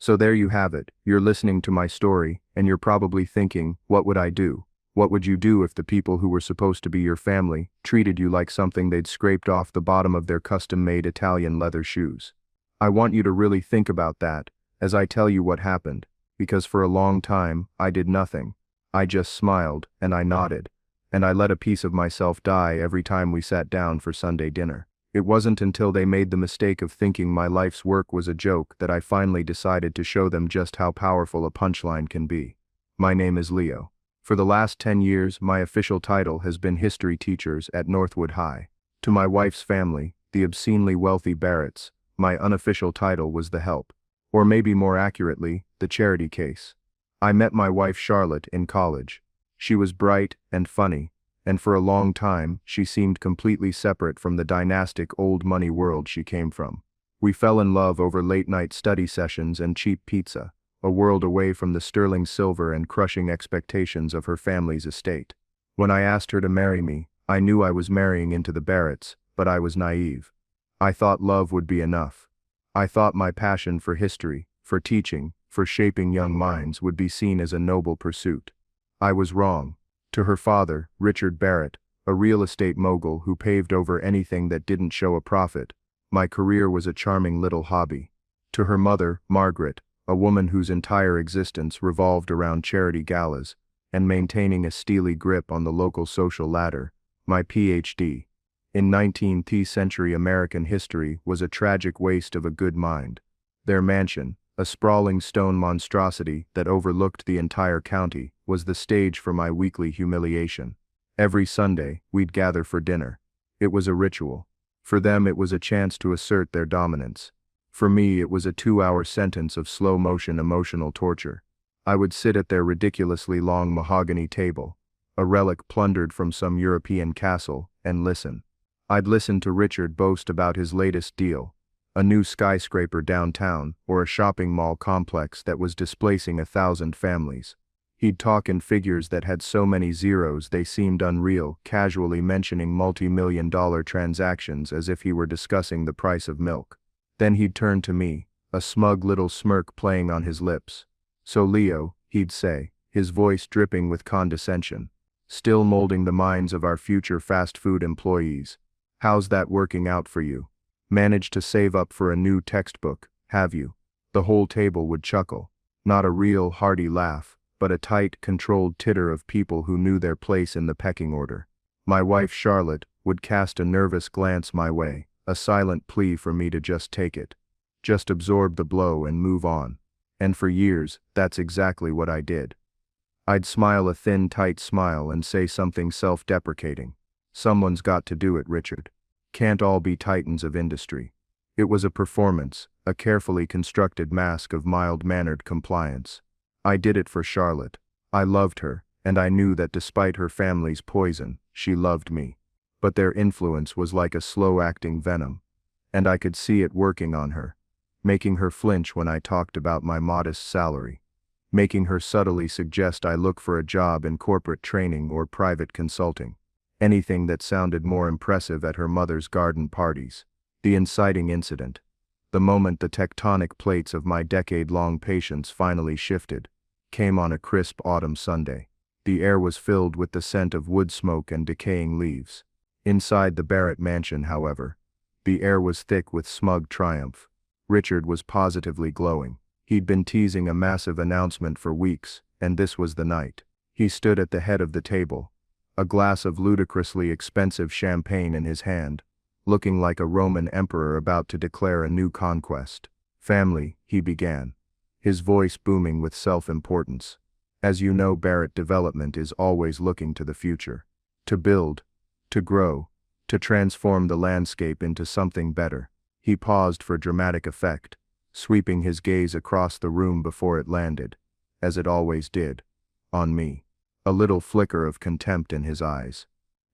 So there you have it, you're listening to my story, and you're probably thinking, what would I do? What would you do if the people who were supposed to be your family treated you like something they'd scraped off the bottom of their custom-made Italian leather shoes? I want you to really think about that, as I tell you what happened, because for a long time, I did nothing. I just smiled, and I nodded, and I let a piece of myself die every time we sat down for Sunday dinner. It wasn't until they made the mistake of thinking my life's work was a joke that I finally decided to show them just how powerful a punchline can be. My name is Leo. For the last 10 years, my official title has been history teachers at Northwood High. To my wife's family, the obscenely wealthy Barretts, my unofficial title was the help, or maybe more accurately, the charity case. I met my wife Charlotte in college. She was bright and funny, and for a long time, she seemed completely separate from the dynastic old money world she came from. We fell in love over late-night study sessions and cheap pizza, a world away from the sterling silver and crushing expectations of her family's estate. When I asked her to marry me, I knew I was marrying into the Barretts, but I was naive. I thought love would be enough. I thought my passion for history, for teaching, for shaping young minds would be seen as a noble pursuit. I was wrong. To her father, Richard Barrett, a real estate mogul who paved over anything that didn't show a profit, my career was a charming little hobby. To her mother, Margaret, a woman whose entire existence revolved around charity galas and maintaining a steely grip on the local social ladder, my PhD in 19th century American history was a tragic waste of a good mind. Their mansion, a sprawling stone monstrosity that overlooked the entire county, was the stage for my weekly humiliation. Every Sunday, we'd gather for dinner. It was a ritual. For them it was a chance to assert their dominance. For me it was a 2-hour sentence of slow-motion emotional torture. I would sit at their ridiculously long mahogany table, a relic plundered from some European castle, and listen. I'd listen to Richard boast about his latest deal, a new skyscraper downtown or a shopping mall complex that was displacing 1,000 families. He'd talk in figures that had so many zeros they seemed unreal, casually mentioning multi-million-dollar transactions as if he were discussing the price of milk. Then he'd turn to me, a smug little smirk playing on his lips. "So Leo," he'd say, his voice dripping with condescension, "still molding the minds of our future fast food employees. How's that working out for you? Managed to save up for a new textbook, have you?" The whole table would chuckle. Not a real, hearty laugh, but a tight, controlled titter of people who knew their place in the pecking order. My wife Charlotte would cast a nervous glance my way, a silent plea for me to just take it. Just absorb the blow and move on. And for years, that's exactly what I did. I'd smile a thin, tight smile and say something self-deprecating. "Someone's got to do it, Richard. Can't all be titans of industry." It was a performance, a carefully constructed mask of mild-mannered compliance. I did it for Charlotte. I loved her, and I knew that despite her family's poison, she loved me. But their influence was like a slow-acting venom, and I could see it working on her, making her flinch when I talked about my modest salary, making her subtly suggest I look for a job in corporate training or private consulting. Anything that sounded more impressive at her mother's garden parties. The inciting incident. The moment the tectonic plates of my decade-long patience finally shifted, came on a crisp autumn Sunday. The air was filled with the scent of wood smoke and decaying leaves. Inside the Barrett mansion, however, the air was thick with smug triumph. Richard was positively glowing. He'd been teasing a massive announcement for weeks, and this was the night. He stood at the head of the table, a glass of ludicrously expensive champagne in his hand, looking like a Roman emperor about to declare a new conquest. "Family," he began, his voice booming with self-importance. "As you know, Barrett Development is always looking to the future. To build, to grow, to transform the landscape into something better." He paused for dramatic effect, sweeping his gaze across the room before it landed, as it always did, on me. A little flicker of contempt in his eyes.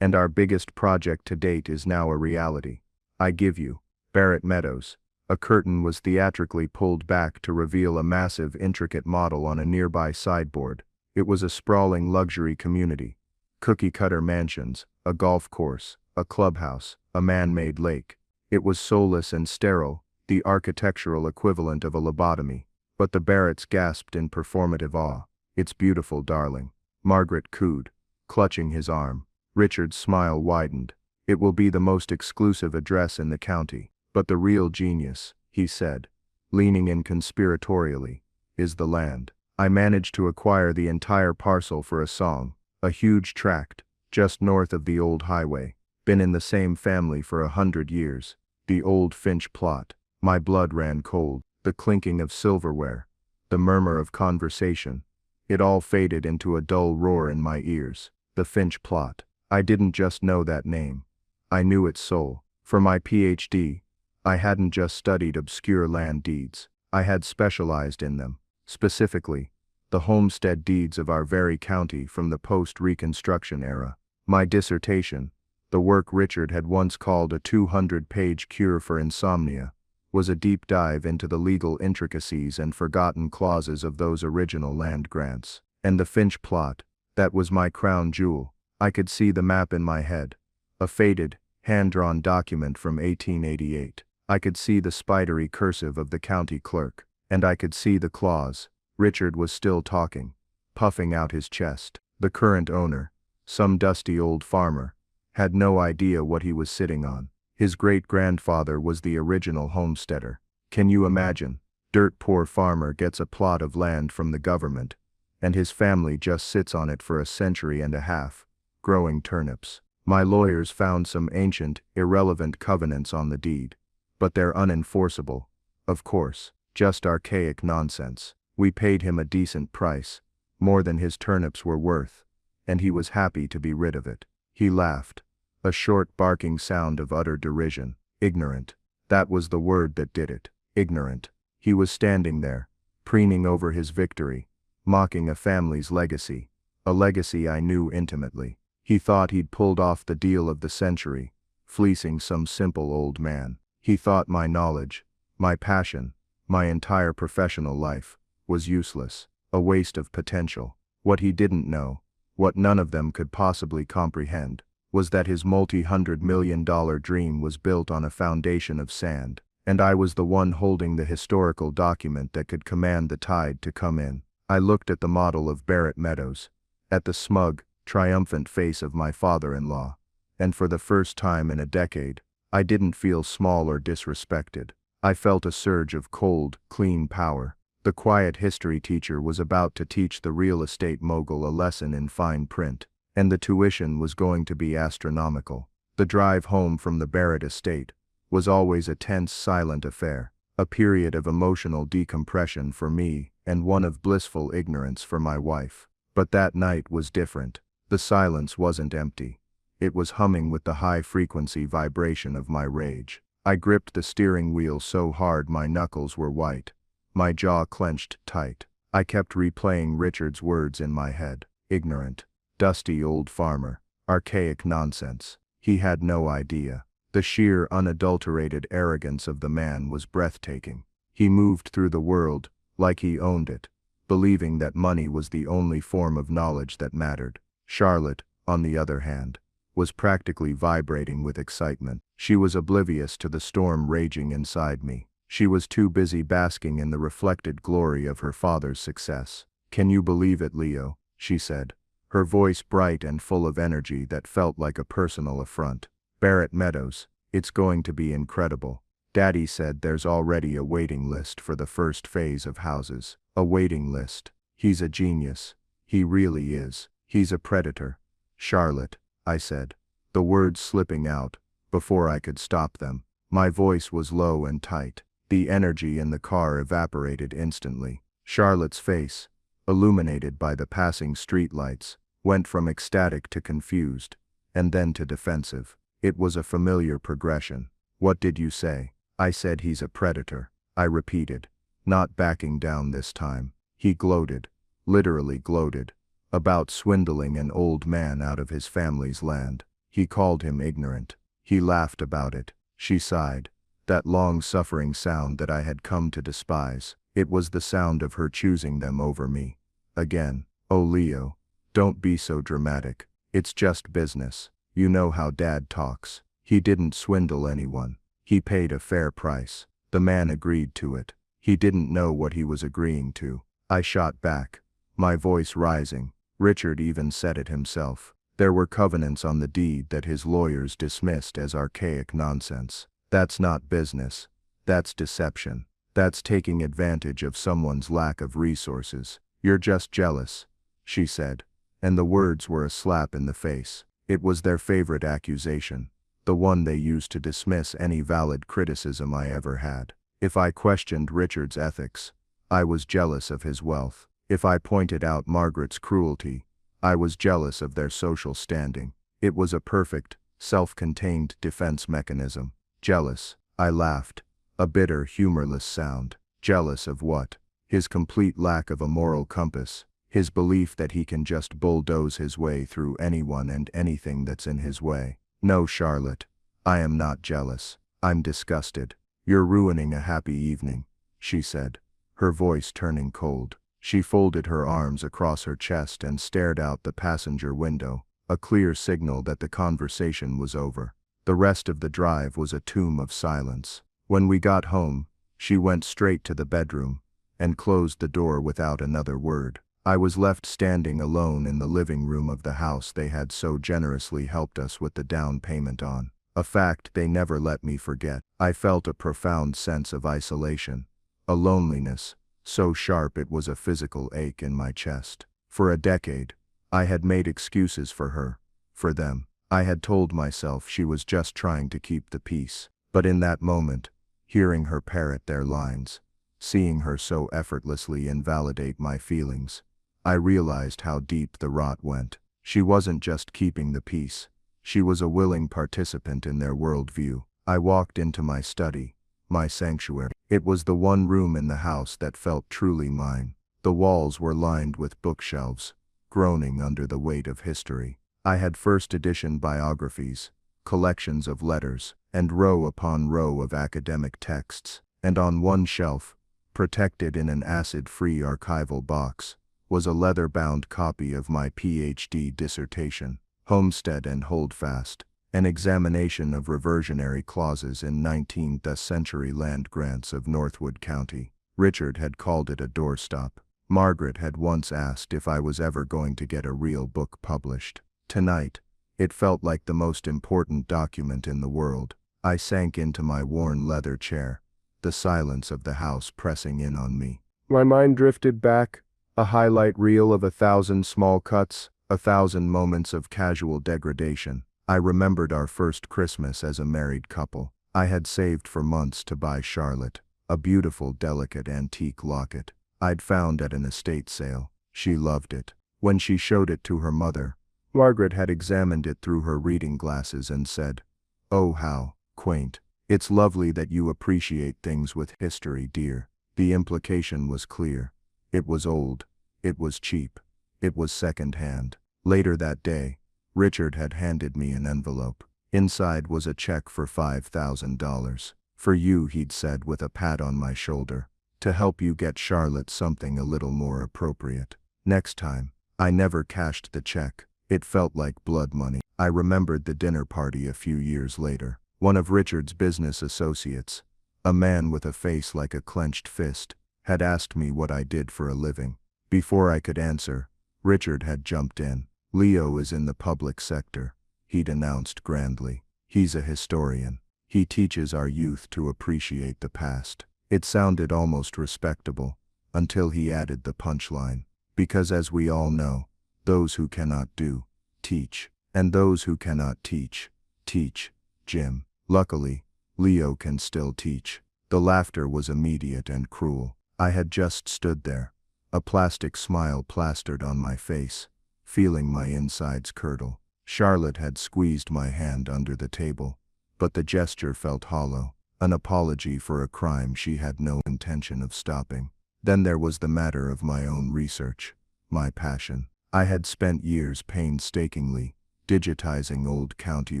"And our biggest project to date is now a reality. I give you, Barrett Meadows." A curtain was theatrically pulled back to reveal a massive, intricate model on a nearby sideboard. It was a sprawling luxury community. Cookie-cutter mansions, a golf course, a clubhouse, a man-made lake. It was soulless and sterile, the architectural equivalent of a lobotomy. But the Barretts gasped in performative awe. "It's beautiful, darling," Margaret cooed, clutching his arm. Richard's smile widened. "It will be the most exclusive address in the county. But the real genius," he said, leaning in conspiratorially, "is the land. I managed to acquire the entire parcel for a song, a huge tract, just north of the old highway. Been in the same family for 100 years. The old Finch plot." My blood ran cold. The clinking of silverware, the murmur of conversation, it all faded into a dull roar in my ears. The Finch plot. I didn't just know that name. I knew its soul. For my PhD, I hadn't just studied obscure land deeds. I had specialized in them. Specifically, the homestead deeds of our very county from the post-Reconstruction era. My dissertation, the work Richard had once called a 200-page cure for insomnia, was a deep dive into the legal intricacies and forgotten clauses of those original land grants. And the Finch plot, that was my crown jewel. I could see the map in my head, a faded, hand-drawn document from 1888. I could see the spidery cursive of the county clerk, and I could see the clause. Richard was still talking, puffing out his chest. The current owner, some dusty old farmer, had no idea what he was sitting on. His great-grandfather was the original homesteader. Can you imagine? Dirt-poor farmer gets a plot of land from the government, and his family just sits on it for a century and a half, growing turnips. My lawyers found some ancient, irrelevant covenants on the deed, but they're unenforceable, of course, just archaic nonsense. We paid him a decent price, more than his turnips were worth, and he was happy to be rid of it. He laughed. A short barking sound of utter derision. Ignorant. That was the word that did it. Ignorant. He was standing there, preening over his victory, mocking a family's legacy, a legacy I knew intimately. He thought he'd pulled off the deal of the century, fleecing some simple old man. He thought my knowledge, my passion, my entire professional life, was useless, a waste of potential. What he didn't know, what none of them could possibly comprehend, was that his multi-hundred-million-dollar dream was built on a foundation of sand, and I was the one holding the historical document that could command the tide to come in. I looked at the model of Barrett Meadows, at the smug, triumphant face of my father-in-law, and for the first time in a decade, I didn't feel small or disrespected. I felt a surge of cold, clean power. The quiet history teacher was about to teach the real estate mogul a lesson in fine print. And the tuition was going to be astronomical. The drive home from the Barrett estate was always a tense, silent affair, a period of emotional decompression for me and one of blissful ignorance for my wife. But that night was different. The silence wasn't empty. It was humming with the high-frequency vibration of my rage. I gripped the steering wheel so hard my knuckles were white, my jaw clenched tight. I kept replaying Richard's words in my head. Ignorant. Dusty old farmer. Archaic nonsense. He had no idea. The sheer, unadulterated arrogance of the man was breathtaking. He moved through the world, like he owned it, believing that money was the only form of knowledge that mattered. Charlotte, on the other hand, was practically vibrating with excitement. She was oblivious to the storm raging inside me. She was too busy basking in the reflected glory of her father's success. "Can you believe it, Leo?" she said, her voice bright and full of energy that felt like a personal affront. "Barrett Meadows, it's going to be incredible. Daddy said there's already a waiting list for the first phase of houses." A waiting list. He's a genius. He really is. He's a predator. "Charlotte," I said, the words slipping out before I could stop them. My voice was low and tight. The energy in the car evaporated instantly. Charlotte's face, illuminated by the passing streetlights, went from ecstatic to confused, and then to defensive. It was a familiar progression. "What did you say?" "I said he's a predator," I repeated, not backing down this time. He gloated, literally gloated, about swindling an old man out of his family's land. He called him ignorant. He laughed about it. She sighed, that long-suffering sound that I had come to despise. It was the sound of her choosing them over me. Again. "Oh, Leo, don't be so dramatic. It's just business. You know how Dad talks. He didn't swindle anyone. He paid a fair price." The man agreed to it. He didn't know what he was agreeing to. I shot back, my voice rising. Richard even said it himself. There were covenants on the deed that his lawyers dismissed as archaic nonsense. That's not business. That's deception. That's taking advantage of someone's lack of resources. You're just jealous, she said, and the words were a slap in the face. It was their favorite accusation, the one they used to dismiss any valid criticism I ever had. If I questioned Richard's ethics, I was jealous of his wealth. If I pointed out Margaret's cruelty, I was jealous of their social standing. It was a perfect, self-contained defense mechanism. Jealous, I laughed, a bitter, humorless sound. Jealous of what? His complete lack of a moral compass, his belief that he can just bulldoze his way through anyone and anything that's in his way. No, Charlotte, I am not jealous. I'm disgusted. You're ruining a happy evening, she said, her voice turning cold. She folded her arms across her chest and stared out the passenger window, a clear signal that the conversation was over. The rest of the drive was a tomb of silence. When we got home, she went straight to the bedroom and closed the door without another word. I was left standing alone in the living room of the house they had so generously helped us with the down payment on, a fact they never let me forget. I felt a profound sense of isolation, a loneliness, so sharp it was a physical ache in my chest. For a decade, I had made excuses for her, for them. I had told myself she was just trying to keep the peace. But in that moment, hearing her parrot their lines, seeing her so effortlessly invalidate my feelings, I realized how deep the rot went. She wasn't just keeping the peace. She was a willing participant in their worldview. I walked into my study, my sanctuary. It was the one room in the house that felt truly mine. The walls were lined with bookshelves, groaning under the weight of history. I had first edition biographies, collections of letters, and row upon row of academic texts. And on one shelf, protected in an acid-free archival box, was a leather-bound copy of my PhD dissertation, Homestead and Holdfast, an examination of reversionary clauses in 19th century land grants of Northwood County. Richard had called it a doorstop. Margaret had once asked if I was ever going to get a real book published. Tonight, it felt like the most important document in the world. I sank into my worn leather chair, the silence of the house pressing in on me. My mind drifted back, a highlight reel of 1,000 small cuts, 1,000 moments of casual degradation. I remembered our first Christmas as a married couple. I had saved for months to buy Charlotte a beautiful, delicate antique locket I'd found at an estate sale. She loved it. When she showed it to her mother, Margaret had examined it through her reading glasses and said, "Oh, how quaint. It's lovely that you appreciate things with history, dear." The implication was clear. It was old. It was cheap. It was second-hand. Later that day, Richard had handed me an envelope. Inside was a check for $5,000. "For you," he'd said with a pat on my shoulder, "to help you get Charlotte something a little more appropriate." Next time, I never cashed the check. It felt like blood money. I remembered the dinner party a few years later. One of Richard's business associates, a man with a face like a clenched fist, had asked me what I did for a living. Before I could answer, Richard had jumped in. "Leo is in the public sector," he'd announced grandly. "He's a historian. He teaches our youth to appreciate the past." It sounded almost respectable, until he added the punchline. "Because as we all know, those who cannot do, teach. And those who cannot teach, teach, Jim." Luckily, Leo can still teach. The laughter was immediate and cruel. I had just stood there, a plastic smile plastered on my face, feeling my insides curdle. Charlotte had squeezed my hand under the table, but the gesture felt hollow, an apology for a crime she had no intention of stopping. Then there was the matter of my own research, my passion. I had spent years painstakingly digitizing old county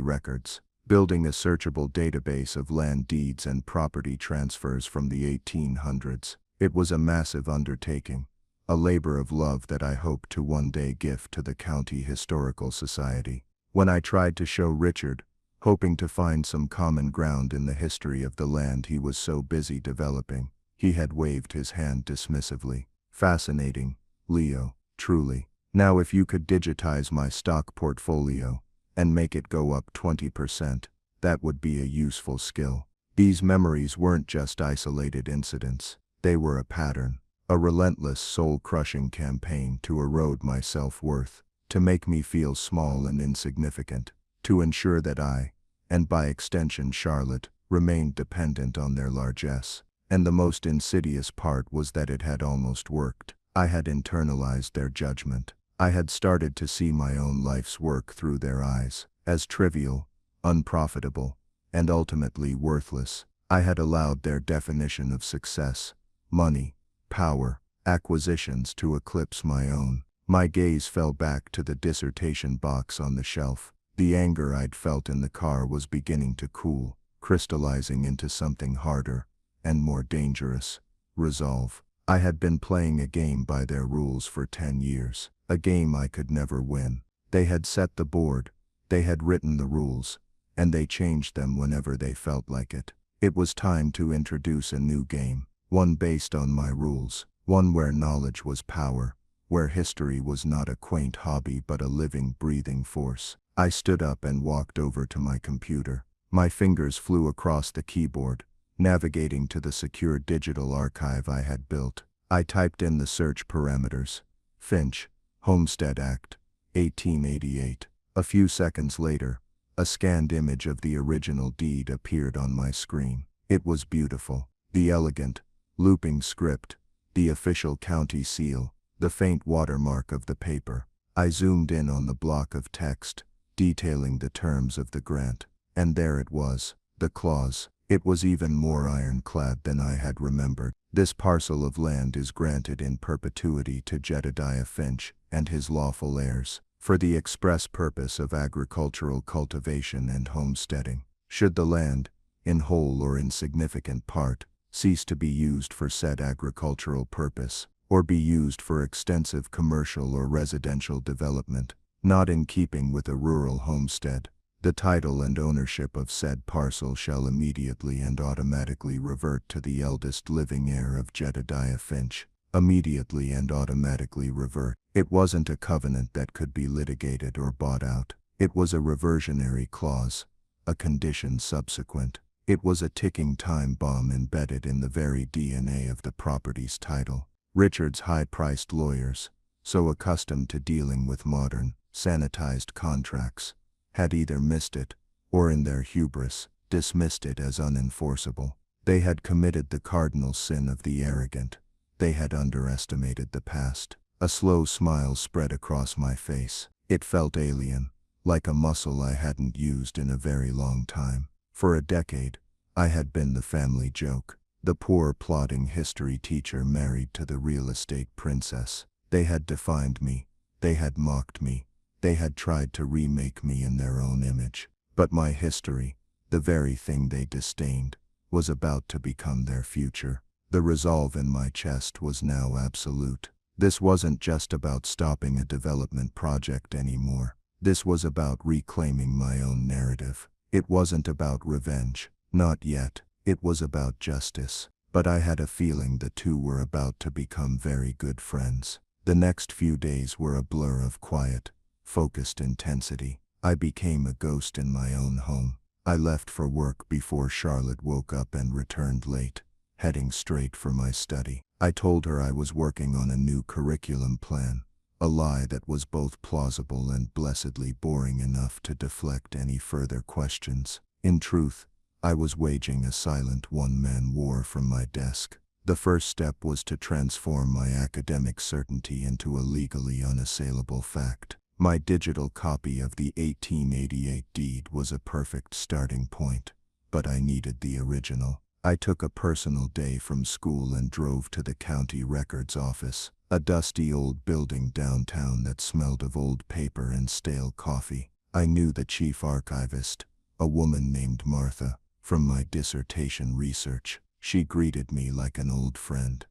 records, building a searchable database of land deeds and property transfers from the 1800s. It was a massive undertaking, a labor of love that I hoped to one day gift to the County Historical Society. When I tried to show Richard, hoping to find some common ground in the history of the land he was so busy developing, He had waved his hand dismissively. Fascinating, Leo, truly. Now if you could digitize my stock portfolio and make it go up 20%, that would be a useful skill. These memories weren't just isolated incidents. They were a pattern, a relentless soul-crushing campaign to erode my self-worth, to make me feel small and insignificant, to ensure that I, and by extension Charlotte, remained dependent on their largesse. And the most insidious part was that it had almost worked. I had internalized their judgment. I had started to see my own life's work through their eyes, as trivial, unprofitable, and ultimately worthless. I had allowed their definition of success, money, power, acquisitions to eclipse my own. My gaze fell back to the dissertation box on the shelf. The anger I'd felt in the car was beginning to cool, crystallizing into something harder and more dangerous: resolve. I had been playing a game by their rules for 10 years, a game I could never win. They had set the board, they had written the rules, and they changed them whenever they felt like it. It was time to introduce a new game, one based on my rules, one where knowledge was power, where history was not a quaint hobby but a living, breathing force. I stood up and walked over to my computer. My fingers flew across the keyboard, navigating to the secure digital archive I had built. I typed in the search parameters: Finch, Homestead Act, 1888. A few seconds later, a scanned image of the original deed appeared on my screen. It was beautiful. The elegant, looping script, the official county seal, the faint watermark of the paper. I zoomed in on the block of text, detailing the terms of the grant. And there it was, the clause. It was even more ironclad than I had remembered. This parcel of land is granted in perpetuity to Jedediah Finch and his lawful heirs, for the express purpose of agricultural cultivation and homesteading. Should the land, in whole or in significant part, cease to be used for said agricultural purpose, or be used for extensive commercial or residential development, not in keeping with a rural homestead, the title and ownership of said parcel shall immediately and automatically revert to the eldest living heir of Jedediah Finch. Immediately and automatically revert. It wasn't a covenant that could be litigated or bought out. It was a reversionary clause, a condition subsequent. It was a ticking time bomb embedded in the very DNA of the property's title. Richard's high-priced lawyers, so accustomed to dealing with modern, sanitized contracts, had either missed it, or in their hubris, dismissed it as unenforceable. They had committed the cardinal sin of the arrogant. They had underestimated the past. A slow smile spread across my face. It felt alien, like a muscle I hadn't used in a very long time. For a decade, I had been the family joke, the poor plodding history teacher married to the real estate princess. They had defined me. They had mocked me. They had tried to remake me in their own image. But my history, the very thing they disdained, was about to become their future. The resolve in my chest was now absolute. This wasn't just about stopping a development project anymore. This was about reclaiming my own narrative. It wasn't about revenge. Not yet. It was about justice. But I had a feeling the two were about to become very good friends. The next few days were a blur of quiet, focused intensity. I became a ghost in my own home. I left for work before Charlotte woke up and returned late, heading straight for my study. I told her I was working on a new curriculum plan, a lie that was both plausible and blessedly boring enough to deflect any further questions. In truth, I was waging a silent one-man war from my desk. The first step was to transform my academic certainty into a legally unassailable fact. My digital copy of the 1888 deed was a perfect starting point, but I needed the original. I took a personal day from school and drove to the county records office, a dusty old building downtown that smelled of old paper and stale coffee. I knew the chief archivist, a woman named Martha, from my dissertation research. She greeted me like an old friend.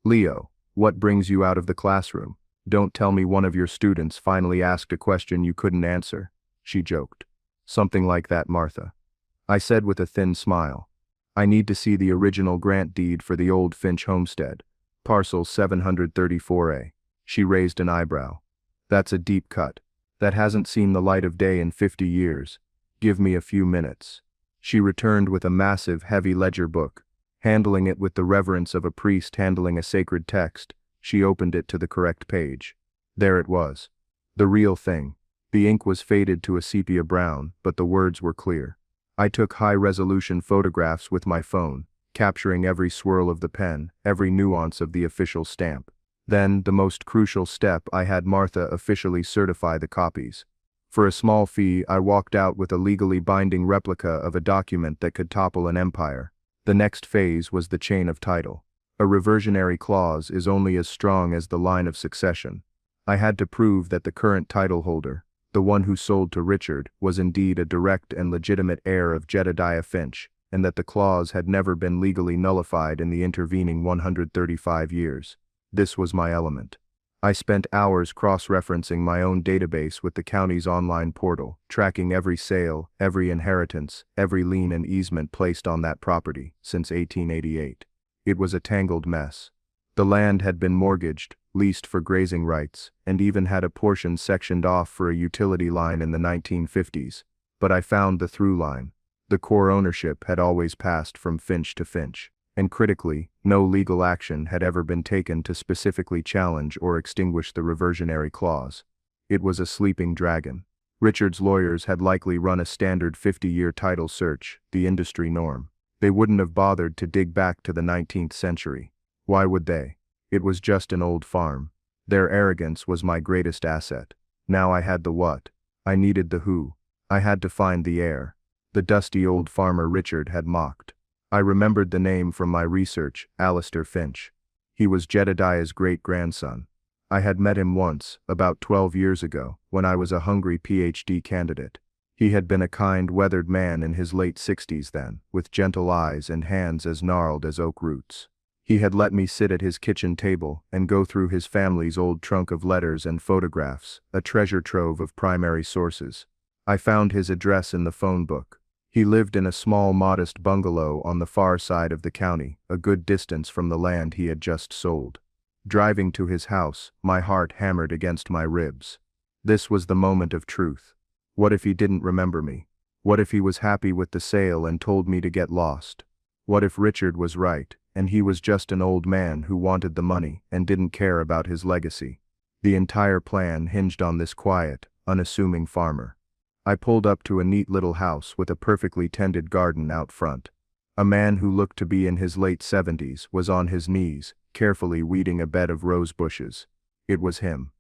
Leo, what brings you out of the classroom? Don't tell me one of your students finally asked a question you couldn't answer, she joked. Something like that, Martha, I said with a thin smile. I need to see the original grant deed for the old Finch homestead. Parcel 734A. She raised an eyebrow. That's a deep cut. That hasn't seen the light of day in 50 years. Give me a few minutes. She returned with a massive, heavy ledger book. Handling it with the reverence of a priest handling a sacred text, she opened it to the correct page. There it was. The real thing. The ink was faded to a sepia brown, but the words were clear. I took high-resolution photographs with my phone, capturing every swirl of the pen, every nuance of the official stamp. Then, the most crucial step, I had Martha officially certify the copies. For a small fee, I walked out with a legally binding replica of a document that could topple an empire. The next phase was the chain of title. A reversionary clause is only as strong as the line of succession. I had to prove that the current title holder, the one who sold to Richard, was indeed a direct and legitimate heir of Jedediah Finch, and that the clause had never been legally nullified in the intervening 135 years. This was my element. I spent hours cross-referencing my own database with the county's online portal, tracking every sale, every inheritance, every lien and easement placed on that property since 1888. It was a tangled mess. The land had been mortgaged, leased for grazing rights, and even had a portion sectioned off for a utility line in the 1950s. But I found the through line. The core ownership had always passed from Finch to Finch, and critically, no legal action had ever been taken to specifically challenge or extinguish the reversionary clause. It was a sleeping dragon. Richard's lawyers had likely run a standard 50-year title search, the industry norm. They wouldn't have bothered to dig back to the 19th century. Why would they? It was just an old farm. Their arrogance was my greatest asset. Now I had the what. I needed the who. I had to find the heir. The dusty old farmer Richard had mocked. I remembered the name from my research, Alistair Finch. He was Jedediah's great-grandson. I had met him once, about 12 years ago, when I was a hungry PhD candidate. He had been a kind, weathered man in his late 60s then, with gentle eyes and hands as gnarled as oak roots. He had let me sit at his kitchen table and go through his family's old trunk of letters and photographs, a treasure trove of primary sources. I found his address in the phone book. He lived in a small, modest bungalow on the far side of the county, a good distance from the land he had just sold. Driving to his house, my heart hammered against my ribs. This was the moment of truth. What if he didn't remember me? What if he was happy with the sale and told me to get lost? What if Richard was right, and he was just an old man who wanted the money and didn't care about his legacy? The entire plan hinged on this quiet, unassuming farmer. I pulled up to a neat little house with a perfectly tended garden out front. A man who looked to be in his late 70s was on his knees, carefully weeding a bed of rose bushes. It was him.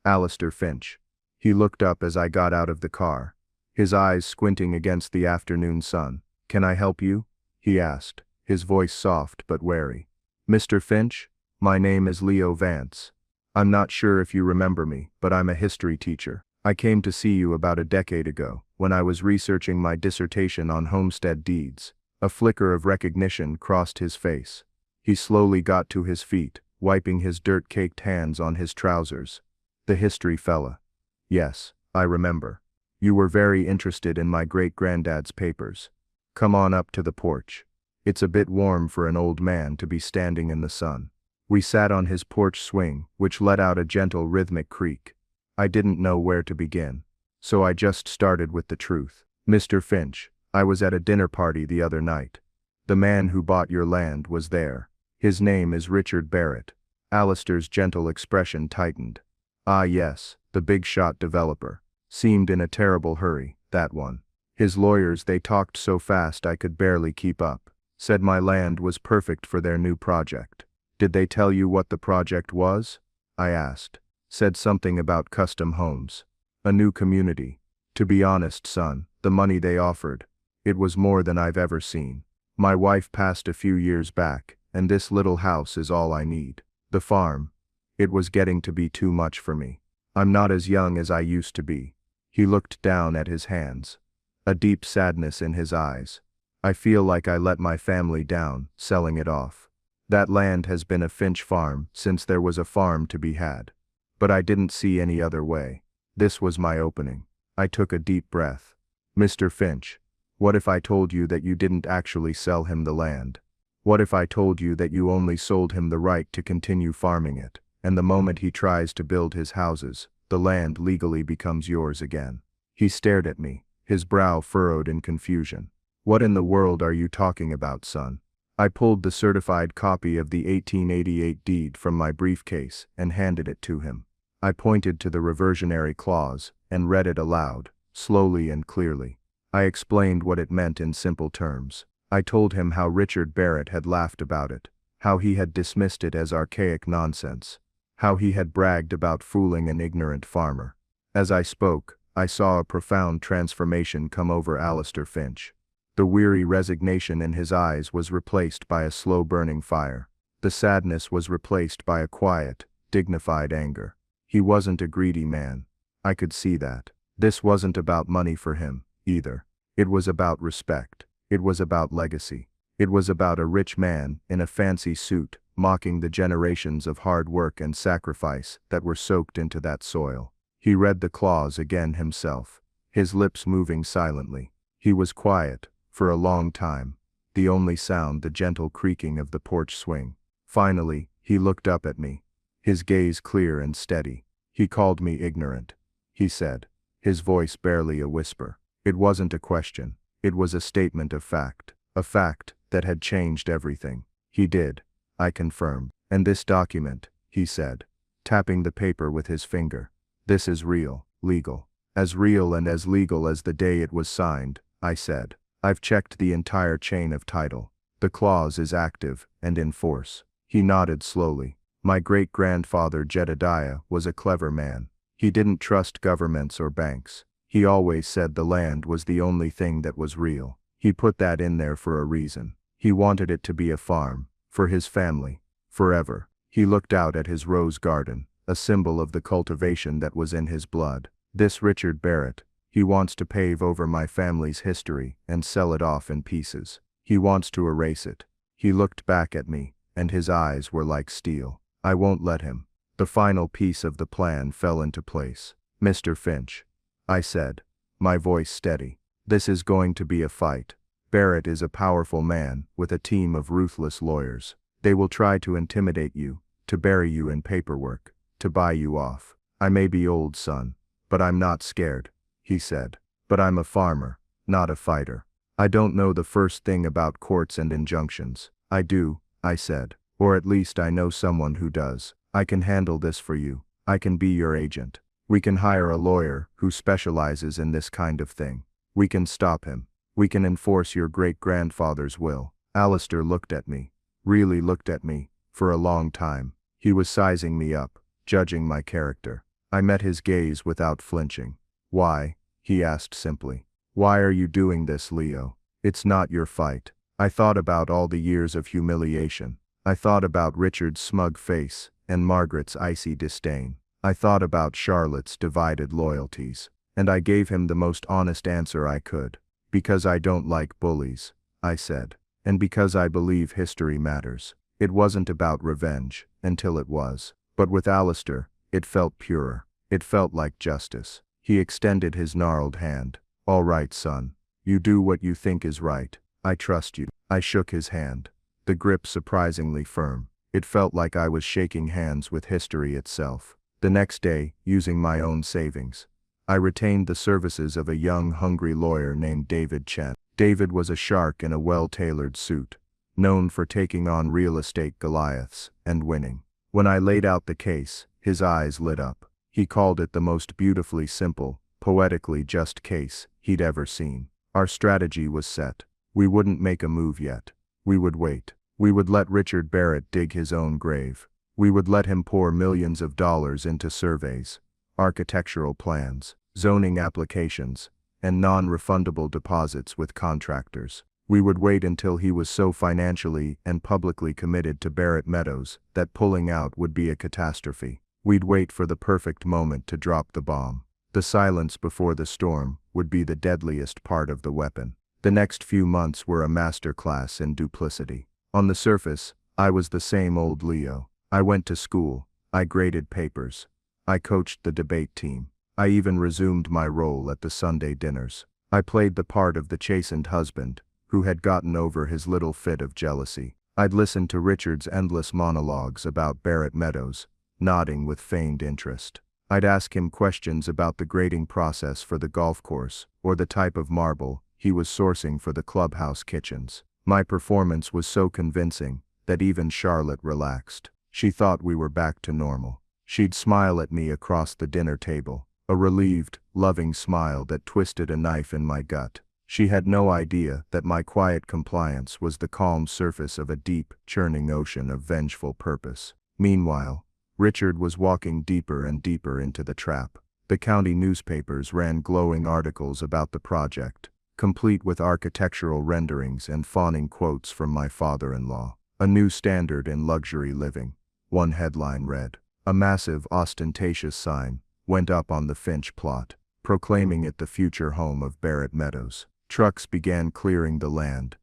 Alistair Finch. He looked up as I got out of the car, his eyes squinting against the afternoon sun. "Can I help you?" he asked, his voice soft but wary. "Mr. Finch? My name is Leo Vance. I'm not sure if you remember me, but I'm a history teacher. I came to see you about a decade ago, when I was researching my dissertation on homestead deeds." A flicker of recognition crossed his face. He slowly got to his feet, wiping his dirt-caked hands on his trousers. "The history fella. Yes, I remember. You were very interested in my great-granddad's papers. Come on up to the porch. It's a bit warm for an old man to be standing in the sun." We sat on his porch swing, which let out a gentle rhythmic creak. I didn't know where to begin, so I just started with the truth. "Mr. Finch, I was at a dinner party the other night. The man who bought your land was there. His name is Richard Barrett." Alistair's gentle expression tightened. "Ah yes, the big-shot developer. Seemed in a terrible hurry, that one. His lawyers, they talked so fast I could barely keep up. Said my land was perfect for their new project." "Did they tell you what the project was?" I asked. "Said something about custom homes. A new community. To be honest, son, the money they offered, it was more than I've ever seen. My wife passed a few years back, and this little house is all I need. The farm, it was getting to be too much for me. I'm not as young as I used to be." He looked down at his hands, a deep sadness in his eyes. "I feel like I let my family down, selling it off. That land has been a Finch farm since there was a farm to be had. But I didn't see any other way. This was my opening." I took a deep breath. "Mr. Finch, What if I told you that you didn't actually sell him the land? What if I told you that you only sold him the right to continue farming it, and the moment he tries to build his houses, the land legally becomes yours again? He stared at me, his brow furrowed in confusion. What in the world are you talking about, son? I pulled the certified copy of the 1888 deed from my briefcase and handed it to him. I pointed to the reversionary clause and read it aloud, slowly and clearly. I explained what it meant in simple terms. I told him how Richard Barrett had laughed about it, how he had dismissed it as archaic nonsense, how he had bragged about fooling an ignorant farmer. As I spoke, I saw a profound transformation come over Alistair Finch. The weary resignation in his eyes was replaced by a slow-burning fire. The sadness was replaced by a quiet, dignified anger. He wasn't a greedy man. I could see that. This wasn't about money for him, either. It was about respect. It was about legacy. It was about a rich man in a fancy suit, mocking the generations of hard work and sacrifice that were soaked into that soil. He read the clause again himself, his lips moving silently. He was quiet, for a long time, the only sound the gentle creaking of the porch swing. Finally, he looked up at me, his gaze clear and steady. He called me ignorant, he said, his voice barely a whisper. It wasn't a question, it was a statement of fact, a fact that had changed everything. He did, I confirmed. And this document, he said, tapping the paper with his finger. This is real, legal. As real and as legal as the day it was signed, I said. I've checked the entire chain of title. The clause is active and in force. He nodded slowly. My great-grandfather Jedediah was a clever man. He didn't trust governments or banks. He always said the land was the only thing that was real. He put that in there for a reason. He wanted it to be a farm, for his family, forever. He looked out at his rose garden, a symbol of the cultivation that was in his blood. This Richard Barrett, he wants to pave over my family's history and sell it off in pieces. He wants to erase it. He looked back at me, and his eyes were like steel. I won't let him. The final piece of the plan fell into place. Mr. Finch, I said, my voice steady. This is going to be a fight. Barrett is a powerful man with a team of ruthless lawyers. They will try to intimidate you, to bury you in paperwork, to buy you off. I may be old, son, but I'm not scared, he said. But I'm a farmer, not a fighter. I don't know the first thing about courts and injunctions. I do, I said. Or at least I know someone who does. I can handle this for you. I can be your agent. We can hire a lawyer who specializes in this kind of thing. We can stop him. We can enforce your great-grandfather's will. Alistair looked at me, really looked at me, for a long time. He was sizing me up, judging my character. I met his gaze without flinching. Why? He asked simply. Why are you doing this, Leo? It's not your fight. I thought about all the years of humiliation. I thought about Richard's smug face and Margaret's icy disdain. I thought about Charlotte's divided loyalties. And I gave him the most honest answer I could. Because I don't like bullies, I said. And because I believe history matters. It wasn't about revenge, until it was. But with Alistair, it felt purer. It felt like justice. He extended his gnarled hand. All right, son. You do what you think is right. I trust you. I shook his hand. The grip surprisingly firm. It felt like I was shaking hands with history itself. The next day, using my own savings, I retained the services of a young, hungry lawyer named David Chen. David was a shark in a well-tailored suit, known for taking on real estate Goliaths and winning. When I laid out the case, his eyes lit up. He called it the most beautifully simple, poetically just case he'd ever seen. Our strategy was set. We wouldn't make a move yet. We would wait. We would let Richard Barrett dig his own grave. We would let him pour millions of dollars into surveys, architectural plans, zoning applications, and non-refundable deposits with contractors. We would wait until he was so financially and publicly committed to Barrett Meadows that pulling out would be a catastrophe. We'd wait for the perfect moment to drop the bomb. The silence before the storm would be the deadliest part of the weapon. The next few months were a masterclass in duplicity. On the surface, I was the same old Leo. I went to school. I graded papers. I coached the debate team. I even resumed my role at the Sunday dinners. I played the part of the chastened husband, who had gotten over his little fit of jealousy. I'd listened to Richard's endless monologues about Barrett Meadows, nodding with feigned interest. I'd ask him questions about the grading process for the golf course, or the type of marble he was sourcing for the clubhouse kitchens. My performance was so convincing that even Charlotte relaxed. She thought we were back to normal. She'd smile at me across the dinner table, a relieved, loving smile that twisted a knife in my gut. She had no idea that my quiet compliance was the calm surface of a deep, churning ocean of vengeful purpose. Meanwhile, Richard was walking deeper and deeper into the trap. The county newspapers ran glowing articles about the project, complete with architectural renderings and fawning quotes from my father-in-law. A new standard in luxury living, one headline read. A massive, ostentatious sign went up on the Finch plot, proclaiming it the future home of Barrett Meadows. Trucks began clearing the land,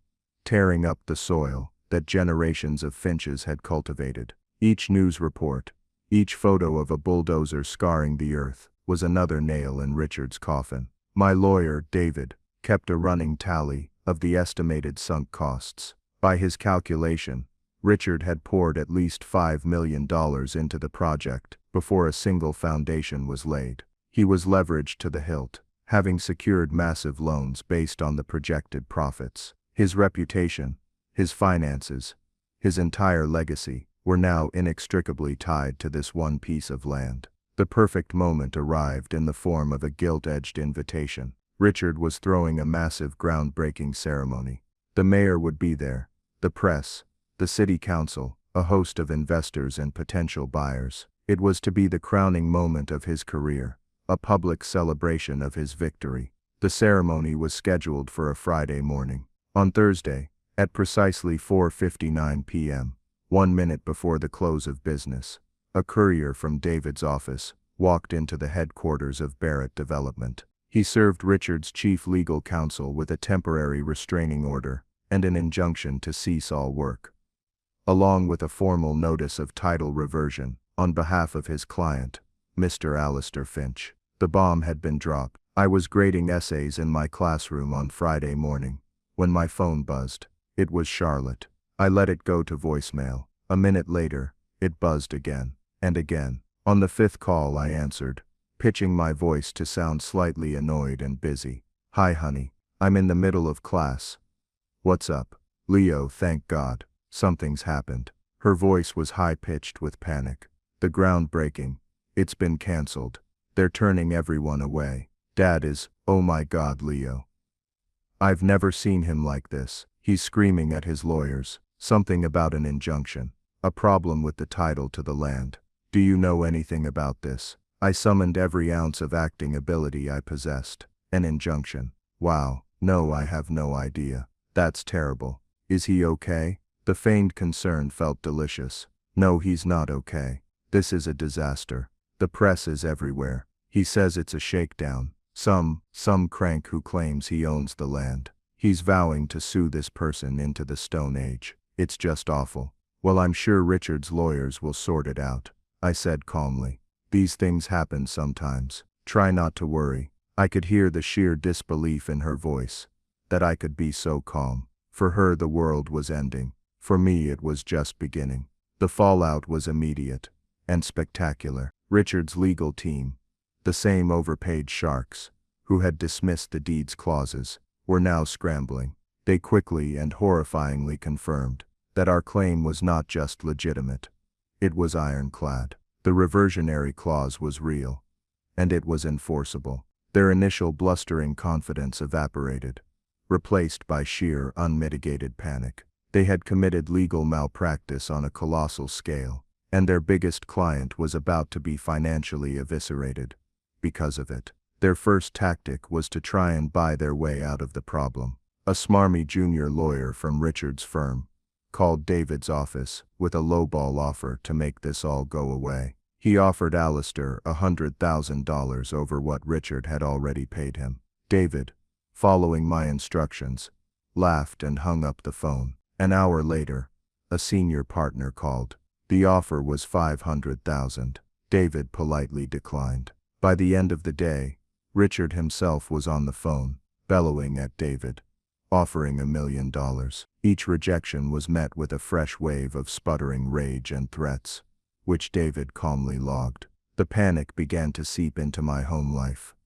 tearing up the soil that generations of Finches had cultivated. Each news report, each photo of a bulldozer scarring the earth, was another nail in Richard's coffin. My lawyer, David, kept a running tally of the estimated sunk costs. By his calculation, Richard had poured at least $5 million into the project before a single foundation was laid. He was leveraged to the hilt, having secured massive loans based on the projected profits. His reputation, his finances, his entire legacy were now inextricably tied to this one piece of land. The perfect moment arrived in the form of a gilt-edged invitation. Richard was throwing a massive groundbreaking ceremony. The mayor would be there, the press, the city council, a host of investors and potential buyers. It was to be the crowning moment of his career, a public celebration of his victory. The ceremony was scheduled for a Friday morning. On Thursday, at precisely 4:59 p.m., 1 minute before the close of business, a courier from David's office walked into the headquarters of Barrett Development. He served Richard's chief legal counsel with a temporary restraining order and an injunction to cease all work, along with a formal notice of title reversion on behalf of his client, Mr. Alistair Finch. The bomb had been dropped. I was grading essays in my classroom on Friday morning when my phone buzzed. It was Charlotte. I let it go to voicemail. A minute later, it buzzed again and again. On the fifth call I answered, pitching my voice to sound slightly annoyed and busy. "Hi honey, I'm in the middle of class. What's up?" "Leo, thank God. Something's happened." Her voice was high-pitched with panic. "The groundbreaking. It's been cancelled. They're turning everyone away. Dad is, oh my God, Leo. I've never seen him like this. He's screaming at his lawyers. Something about an injunction. A problem with the title to the land. Do you know anything about this?" I summoned every ounce of acting ability I possessed. "An injunction? Wow, no, I have no idea. That's terrible. Is he okay?" The feigned concern felt delicious. "No, he's not okay. This is a disaster. The press is everywhere. He says it's a shakedown. Some crank who claims he owns the land. He's vowing to sue this person into the Stone Age. It's just awful." "Well, I'm sure Richard's lawyers will sort it out," I said calmly. "These things happen sometimes. Try not to worry." I could hear the sheer disbelief in her voice, that I could be so calm. For her the world was ending. For me it was just beginning. The fallout was immediate and spectacular. Richard's legal team, the same overpaid sharks who had dismissed the deed's clauses, were now scrambling. They quickly and horrifyingly confirmed that our claim was not just legitimate. It was ironclad. The reversionary clause was real, and it was enforceable. Their initial blustering confidence evaporated, replaced by sheer, unmitigated panic. They had committed legal malpractice on a colossal scale, and their biggest client was about to be financially eviscerated because of it. Their first tactic was to try and buy their way out of the problem. A smarmy junior lawyer from Richard's firm called David's office with a lowball offer to make this all go away. He offered Alistair $100,000 over what Richard had already paid him. David, following my instructions, laughed and hung up the phone. An hour later, a senior partner called. The offer was $500,000. David politely declined. By the end of the day, Richard himself was on the phone, bellowing at David, offering $1 million. Each rejection was met with a fresh wave of sputtering rage and threats, which David calmly logged. The panic began to seep into my home life.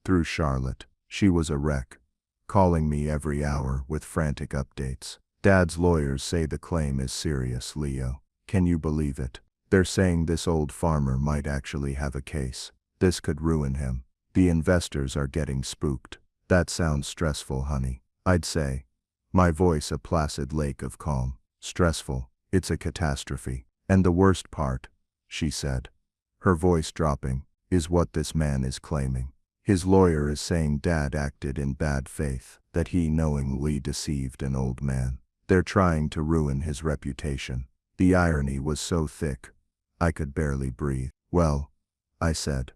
Through Charlotte, she was a wreck, calling me every hour with frantic updates. Dad's lawyers say the claim is serious, Leo. Can you believe it? They're saying this old farmer might actually have a case. This could ruin him. The investors are getting spooked. That sounds stressful, honey. I'd say, my voice a placid lake of calm. Stressful. It's a catastrophe. And the worst part, she said, her voice dropping, is what this man is claiming. His lawyer is saying Dad acted in bad faith, that he knowingly deceived an old man. They're trying to ruin his reputation. The irony was so thick, I could barely breathe. Well, I said,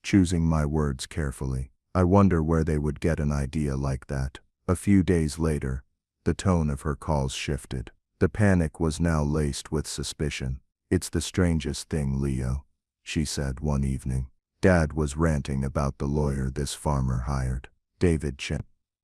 choosing my words carefully, I wonder where they would get an idea like that. A few days later, the tone of her calls shifted. The panic was now laced with suspicion. It's the strangest thing, Leo, she said one evening. Dad was ranting about the lawyer this farmer hired, David Chen.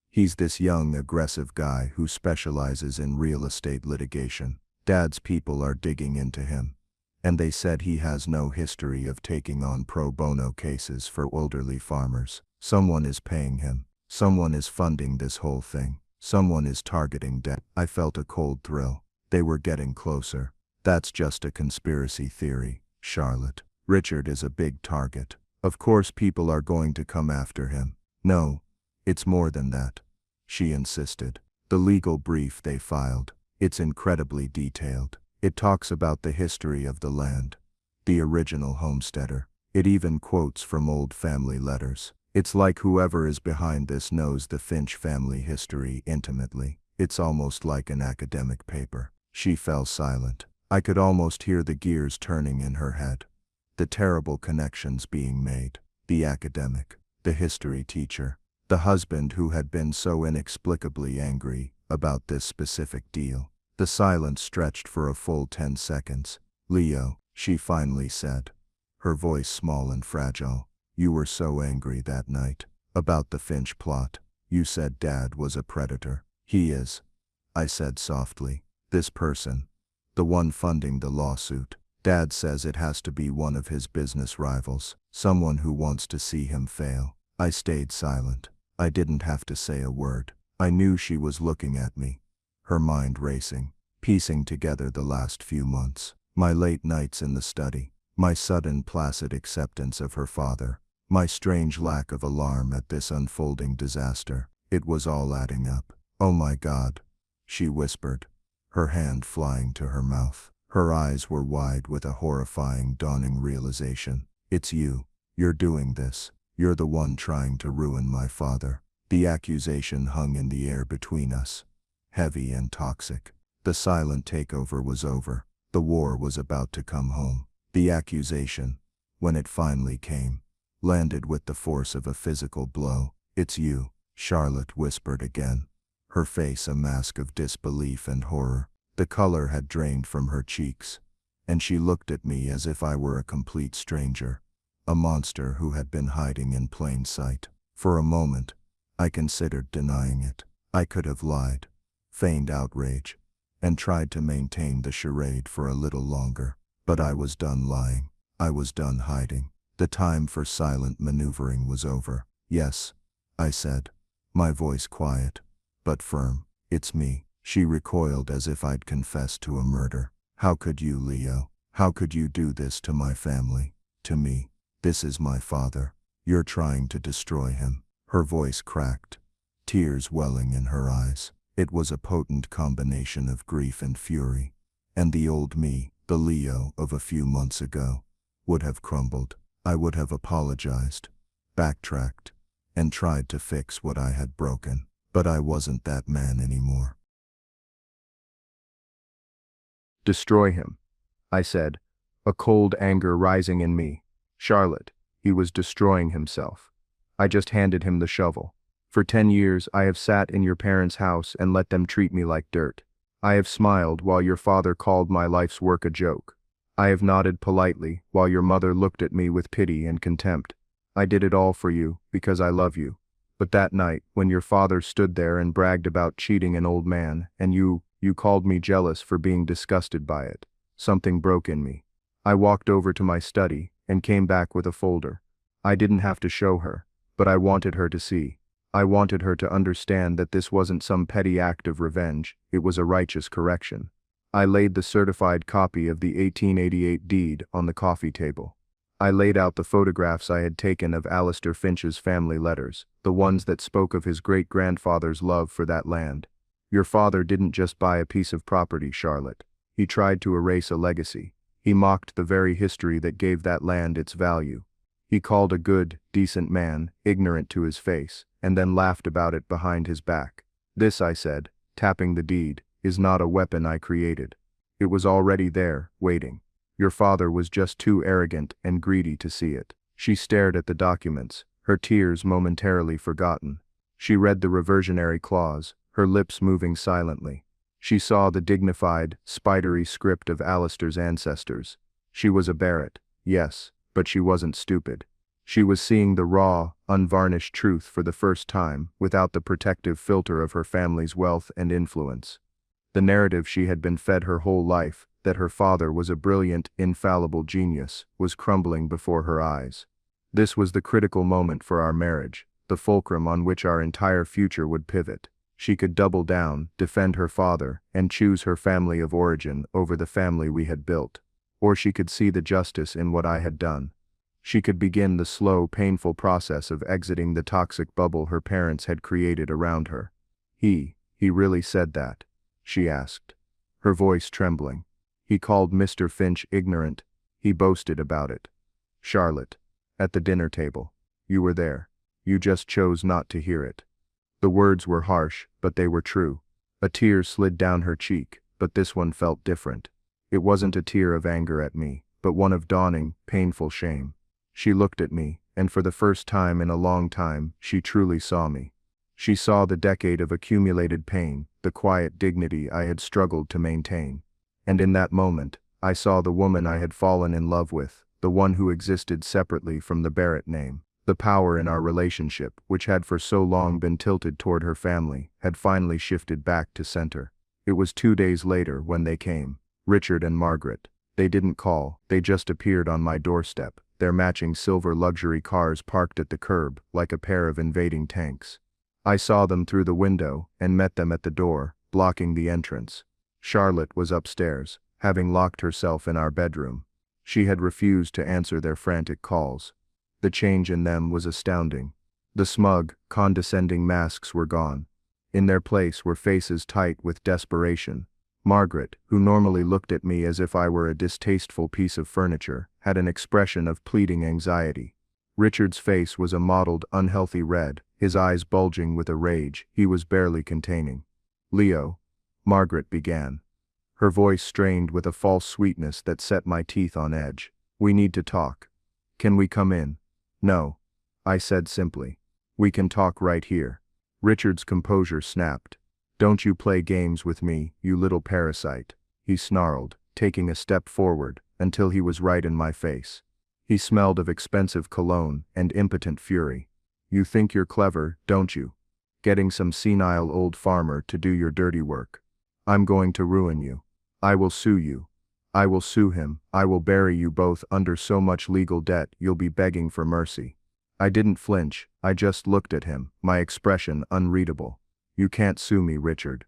He's this young, aggressive guy who specializes in real estate litigation. Dad's people are digging into him, and they said he has no history of taking on pro bono cases for elderly farmers. Someone is paying him. Someone is funding this whole thing. Someone is targeting Dad. I felt a cold thrill. They were getting closer. That's just a conspiracy theory, Charlotte. Richard is a big target. Of course people are going to come after him. No, it's more than that, she insisted. The legal brief they filed, it's incredibly detailed. It talks about the history of the land, the original homesteader. It even quotes from old family letters. It's like whoever is behind this knows the Finch family history intimately. It's almost like an academic paper. She fell silent. I could almost hear the gears turning in her head. The terrible connections being made. The academic, the history teacher, the husband who had been so inexplicably angry about this specific deal. The silence stretched for a full 10 seconds. Leo, she finally said, her voice small and fragile. You were so angry that night. About the Finch plot. You said Dad was a predator. He is, I said softly. This person, the one funding the lawsuit. Dad says it has to be one of his business rivals, someone who wants to see him fail. I stayed silent. I didn't have to say a word. I knew she was looking at me, her mind racing, piecing together the last few months. My late nights in the study, my sudden placid acceptance of her father, my strange lack of alarm at this unfolding disaster. It was all adding up. Oh my God, she whispered, her hand flying to her mouth. Her eyes were wide with a horrifying dawning realization. It's you. You're doing this. You're the one trying to ruin my father. The accusation hung in the air between us, heavy and toxic. The silent takeover was over. The war was about to come home. The accusation, when it finally came, landed with the force of a physical blow. It's you, Charlotte whispered again, her face a mask of disbelief and horror. The color had drained from her cheeks, and she looked at me as if I were a complete stranger, a monster who had been hiding in plain sight. For a moment, I considered denying it. I could have lied, feigned outrage, and tried to maintain the charade for a little longer. But I was done lying. I was done hiding. The time for silent maneuvering was over. Yes, I said, my voice quiet, but firm. It's me. She recoiled as if I'd confessed to a murder. How could you, Leo? How could you do this to my family? To me? This is my father. You're trying to destroy him. Her voice cracked, tears welling in her eyes. It was a potent combination of grief and fury. And the old me, the Leo of a few months ago, would have crumbled. I would have apologized, backtracked, and tried to fix what I had broken. But I wasn't that man anymore. Destroy him, I said, a cold anger rising in me. Charlotte, he was destroying himself. I just handed him the shovel. For 10 years I have sat in your parents' house and let them treat me like dirt. I have smiled while your father called my life's work a joke. I have nodded politely while your mother looked at me with pity and contempt. I did it all for you because I love you. But that night, when your father stood there and bragged about cheating an old man, and you called me jealous for being disgusted by it, something broke in me. I walked over to my study and came back with a folder. I didn't have to show her, but I wanted her to see. I wanted her to understand that this wasn't some petty act of revenge, it was a righteous correction. I laid the certified copy of the 1888 deed on the coffee table. I laid out the photographs I had taken of Alistair Finch's family letters, the ones that spoke of his great-grandfather's love for that land. Your father didn't just buy a piece of property, Charlotte. He tried to erase a legacy. He mocked the very history that gave that land its value. He called a good, decent man ignorant to his face, and then laughed about it behind his back. This, I said, tapping the deed, is not a weapon I created. It was already there, waiting. Your father was just too arrogant and greedy to see it. She stared at the documents, her tears momentarily forgotten. She read the reversionary clause, her lips moving silently. She saw the dignified, spidery script of Alistair's ancestors. She was a Barrett, yes, but she wasn't stupid. She was seeing the raw, unvarnished truth for the first time, without the protective filter of her family's wealth and influence. The narrative she had been fed her whole life, that her father was a brilliant, infallible genius, was crumbling before her eyes. This was the critical moment for our marriage, the fulcrum on which our entire future would pivot. She could double down, defend her father, and choose her family of origin over the family we had built. Or she could see the justice in what I had done. She could begin the slow, painful process of exiting the toxic bubble her parents had created around her. He really said that? She asked, her voice trembling. He called Mr. Finch ignorant. He boasted about it. Charlotte, at the dinner table. You were there. You just chose not to hear it. The words were harsh, but they were true. A tear slid down her cheek, but this one felt different. It wasn't a tear of anger at me, but one of dawning, painful shame. She looked at me, and for the first time in a long time, she truly saw me. She saw the decade of accumulated pain, the quiet dignity I had struggled to maintain. And in that moment, I saw the woman I had fallen in love with, the one who existed separately from the Barrett name. The power in our relationship, which had for so long been tilted toward her family, had finally shifted back to center. It was 2 days later when they came. Richard and Margaret. They didn't call, they just appeared on my doorstep, their matching silver luxury cars parked at the curb, like a pair of invading tanks. I saw them through the window, and met them at the door, blocking the entrance. Charlotte was upstairs, having locked herself in our bedroom. She had refused to answer their frantic calls. The change in them was astounding. The smug, condescending masks were gone. In their place were faces tight with desperation. Margaret, who normally looked at me as if I were a distasteful piece of furniture, had an expression of pleading anxiety. Richard's face was a mottled, unhealthy red, his eyes bulging with a rage he was barely containing. "Leo," Margaret began. Her voice strained with a false sweetness that set my teeth on edge. "We need to talk. Can we come in?" "No," I said simply. "We can talk right here." Richard's composure snapped. "Don't you play games with me, you little parasite," he snarled, taking a step forward, until he was right in my face. He smelled of expensive cologne and impotent fury. "You think you're clever, don't you? Getting some senile old farmer to do your dirty work. I'm going to ruin you. I will sue you. I will sue him. I will bury you both under so much legal debt you'll be begging for mercy." I didn't flinch, I just looked at him, my expression unreadable. "You can't sue me, Richard.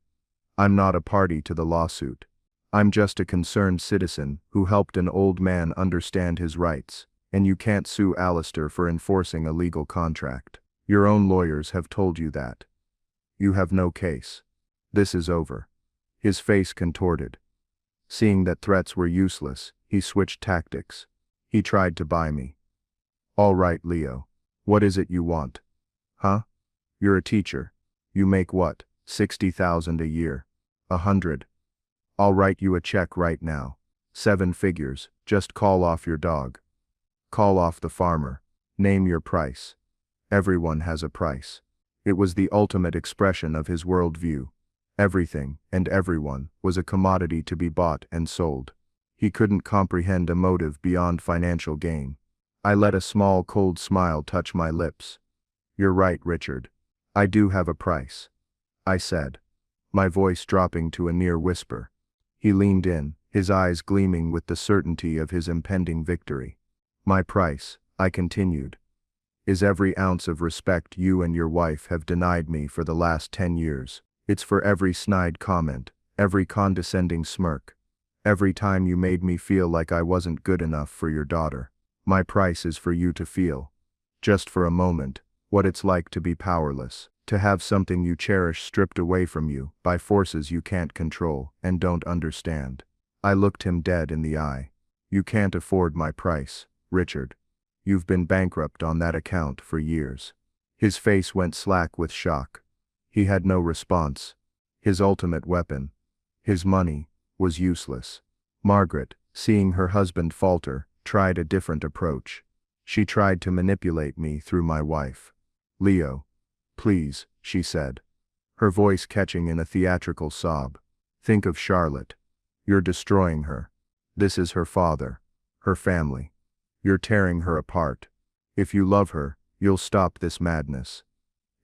I'm not a party to the lawsuit. I'm just a concerned citizen who helped an old man understand his rights, and you can't sue Alistair for enforcing a legal contract. Your own lawyers have told you that. You have no case. This is over." His face contorted. Seeing that threats were useless, he switched tactics. He tried to buy me. "All right, Leo. What is it you want? Huh? You're a teacher. You make what, 60,000 a year? 100. I'll write you a check right now. 7 figures, just call off your dog. Call off the farmer. Name your price. Everyone has a price." It was the ultimate expression of his worldview. Everything, and everyone, was a commodity to be bought and sold. He couldn't comprehend a motive beyond financial gain. I let a small cold smile touch my lips. "You're right, Richard. I do have a price, I said, my voice dropping to a near whisper. He leaned in, his eyes gleaming with the certainty of his impending victory. My price, I continued, is every ounce of respect you and your wife have denied me for the last 10 years. It's for every snide comment, every condescending smirk, every time you made me feel like I wasn't good enough for your daughter. My price is for you to feel, just for a moment, what it's like to be powerless, to have something you cherish stripped away from you by forces you can't control and don't understand. I looked him dead in the eye. You can't afford my price, Richard. You've been bankrupt on that account for years. His face went slack with shock. He had no response. His ultimate weapon, his money, was useless. Margaret, seeing her husband falter, tried a different approach. She tried to manipulate me through my wife. Leo, please, she said, her voice catching in a theatrical sob. Think of Charlotte. You're destroying her. This is her father, her family. You're tearing her apart. If you love her, you'll stop this madness.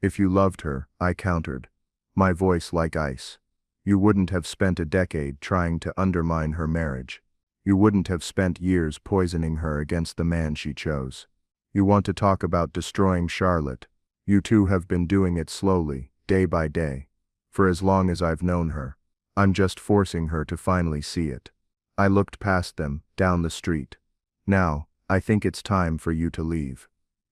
If you loved her, I countered, my voice like ice, you wouldn't have spent a decade trying to undermine her marriage. You wouldn't have spent years poisoning her against the man she chose. You want to talk about destroying Charlotte? You two have been doing it slowly, day by day. For as long as I've known her. I'm just forcing her to finally see it. I looked past them, down the street. Now, I think it's time for you to leave.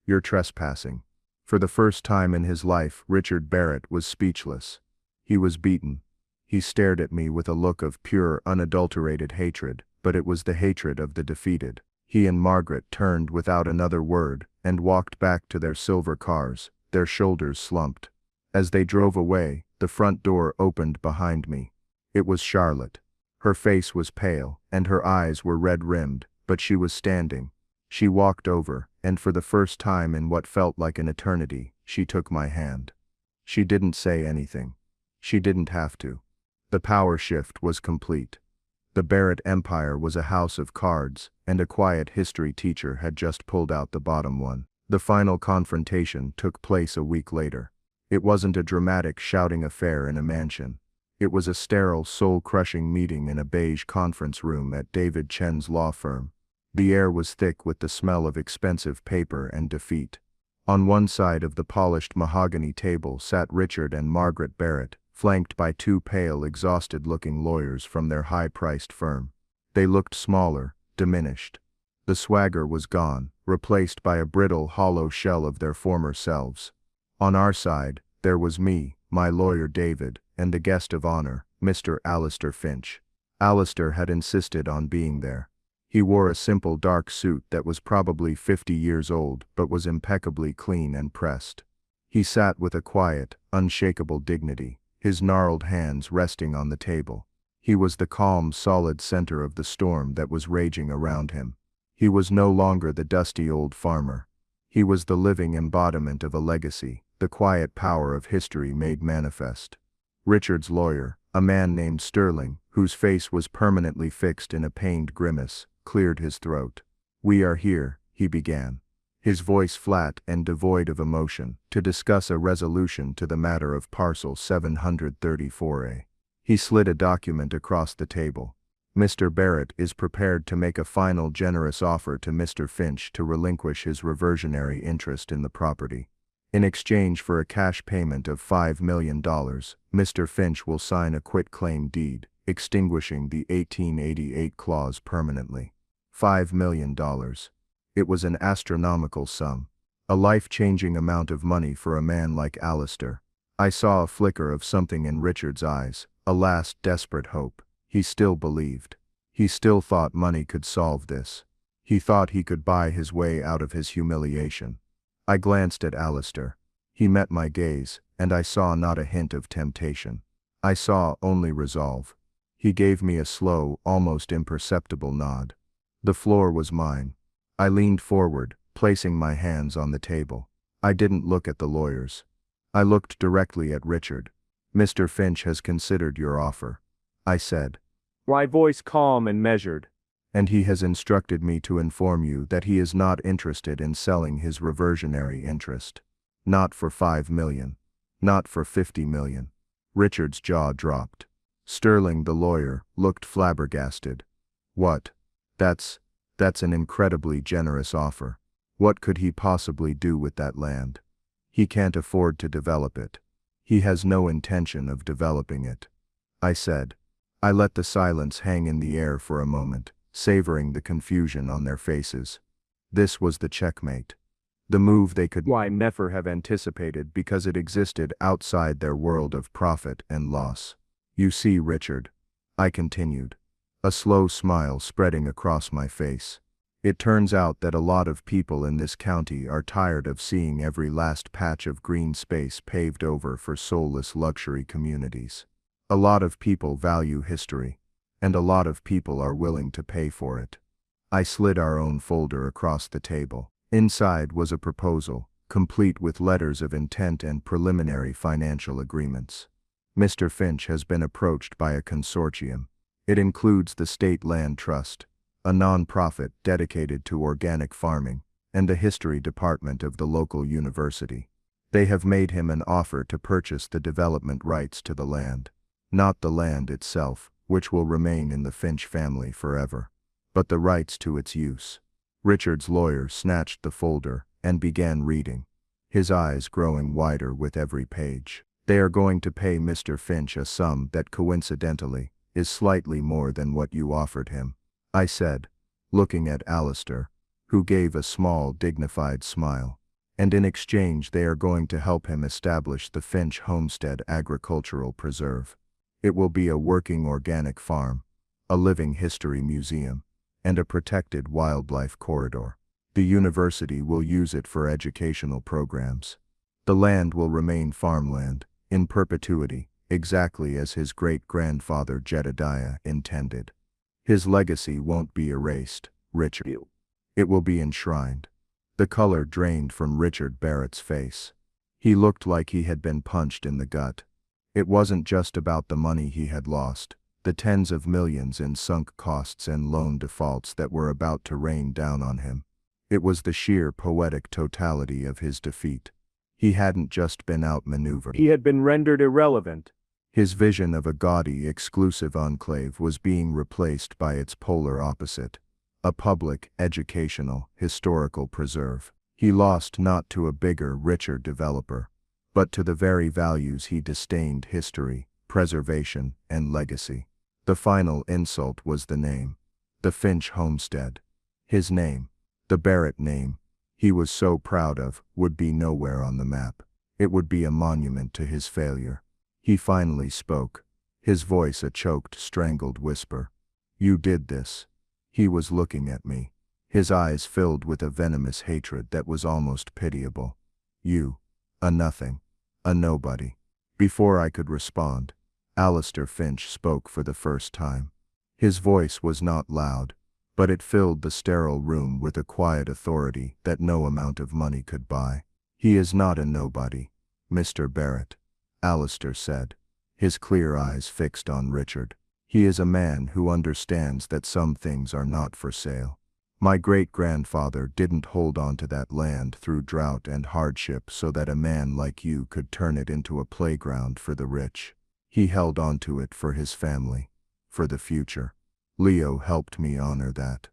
You're trespassing. For the first time in his life, Richard Barrett was speechless. He was beaten. He stared at me with a look of pure, unadulterated hatred, but it was the hatred of the defeated. He and Margaret turned without another word and walked back to their silver cars, their shoulders slumped. As they drove away, the front door opened behind me. It was Charlotte. Her face was pale, and her eyes were red-rimmed, but she was standing. She walked over, and for the first time in what felt like an eternity, she took my hand. She didn't say anything. She didn't have to. The power shift was complete. The Barrett Empire was a house of cards, and a quiet history teacher had just pulled out the bottom one. The final confrontation took place a week later. It wasn't a dramatic shouting affair in a mansion. It was a sterile, soul-crushing meeting in a beige conference room at David Chen's law firm. The air was thick with the smell of expensive paper and defeat. On one side of the polished mahogany table sat Richard and Margaret Barrett, flanked by two pale, exhausted-looking lawyers from their high-priced firm. They looked smaller, diminished. The swagger was gone, replaced by a brittle, hollow shell of their former selves. On our side, there was me, my lawyer David, and the guest of honor, Mr. Alistair Finch. Alistair had insisted on being there. He wore a simple dark suit that was probably 50 years old but was impeccably clean and pressed. He sat with a quiet, unshakable dignity, his gnarled hands resting on the table. He was the calm, solid center of the storm that was raging around him. He was no longer the dusty old farmer. He was the living embodiment of a legacy, the quiet power of history made manifest. Richard's lawyer, a man named Sterling, whose face was permanently fixed in a pained grimace, cleared his throat. "We are here," he began, his voice flat and devoid of emotion, "to discuss a resolution to the matter of parcel 734A. He slid a document across the table. "Mr. Barrett is prepared to make a final generous offer to Mr. Finch to relinquish his reversionary interest in the property. In exchange for a cash payment of $5 million, Mr. Finch will sign a quitclaim deed, extinguishing the 1888 clause permanently. $5 million. It was an astronomical sum. A life-changing amount of money for a man like Alistair. I saw a flicker of something in Richard's eyes, a last desperate hope. He still believed. He still thought money could solve this. He thought he could buy his way out of his humiliation. I glanced at Alistair. He met my gaze, and I saw not a hint of temptation. I saw only resolve. He gave me a slow, almost imperceptible nod. The floor was mine. I leaned forward, placing my hands on the table. I didn't look at the lawyers. I looked directly at Richard. "Mr. Finch has considered your offer," I said, my voice calm and measured. "And he has instructed me to inform you that he is not interested in selling his reversionary interest. Not for $5 million. Not for 50 million. Richard's jaw dropped. Sterling, the lawyer, looked flabbergasted. What? That's an incredibly generous offer. What could he possibly do with that land? He can't afford to develop it. He has no intention of developing it. I said. I let the silence hang in the air for a moment, savoring the confusion on their faces. This was the checkmate. The move they could never have anticipated because it existed outside their world of profit and loss. You see, Richard, I continued, a slow smile spreading across my face. It turns out that a lot of people in this county are tired of seeing every last patch of green space paved over for soulless luxury communities. A lot of people value history, and a lot of people are willing to pay for it. I slid our own folder across the table. Inside was a proposal, complete with letters of intent and preliminary financial agreements. Mr. Finch has been approached by a consortium. It includes the State Land Trust, a non-profit dedicated to organic farming, and the history department of the local university. They have made him an offer to purchase the development rights to the land. Not the land itself, which will remain in the Finch family forever, but the rights to its use. Richard's lawyer snatched the folder and began reading, his eyes growing wider with every page. They are going to pay Mr. Finch a sum that coincidentally is slightly more than what you offered him, I said, looking at Alistair, who gave a small, dignified smile. And in exchange they are going to help him establish the Finch Homestead Agricultural Preserve. It will be a working organic farm, a living history museum, and a protected wildlife corridor. The university will use it for educational programs. The land will remain farmland, in perpetuity, exactly as his great-grandfather Jedediah intended. His legacy won't be erased, Richard. It will be enshrined. The color drained from Richard Barrett's face. He looked like he had been punched in the gut. It wasn't just about the money he had lost, the tens of millions in sunk costs and loan defaults that were about to rain down on him. It was the sheer poetic totality of his defeat. He hadn't just been outmaneuvered. He had been rendered irrelevant. His vision of a gaudy, exclusive enclave was being replaced by its polar opposite, a public, educational, historical preserve. He lost not to a bigger, richer developer, but to the very values he disdained: history, preservation, and legacy. The final insult was the name. The Finch Homestead. His name, the Barrett name, he was so proud of, would be nowhere on the map. It would be a monument to his failure. He finally spoke, his voice a choked, strangled whisper. You did this. He was looking at me, his eyes filled with a venomous hatred that was almost pitiable. You, a nothing, a nobody. Before I could respond, Alistair Finch spoke for the first time. His voice was not loud, but it filled the sterile room with a quiet authority that no amount of money could buy. He is not a nobody, Mr. Barrett, Alistair said, his clear eyes fixed on Richard. He is a man who understands that some things are not for sale. My great-grandfather didn't hold on to that land through drought and hardship so that a man like you could turn it into a playground for the rich. He held on to it for his family, for the future. Leo helped me honor that.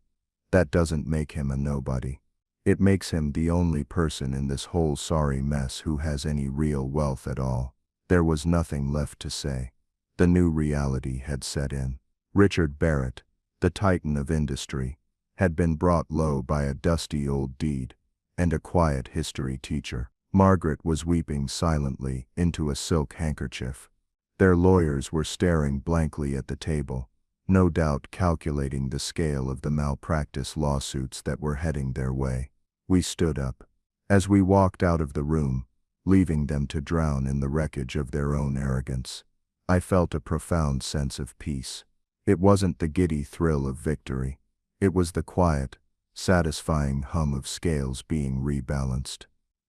That doesn't make him a nobody. It makes him the only person in this whole sorry mess who has any real wealth at all. There was nothing left to say. The new reality had set in. Richard Barrett, the titan of industry, had been brought low by a dusty old deed and a quiet history teacher. Margaret was weeping silently into a silk handkerchief. Their lawyers were staring blankly at the table, no doubt calculating the scale of the malpractice lawsuits that were heading their way. We stood up. As we walked out of the room, leaving them to drown in the wreckage of their own arrogance, I felt a profound sense of peace. It wasn't the giddy thrill of victory. It was the quiet, satisfying hum of scales being rebalanced.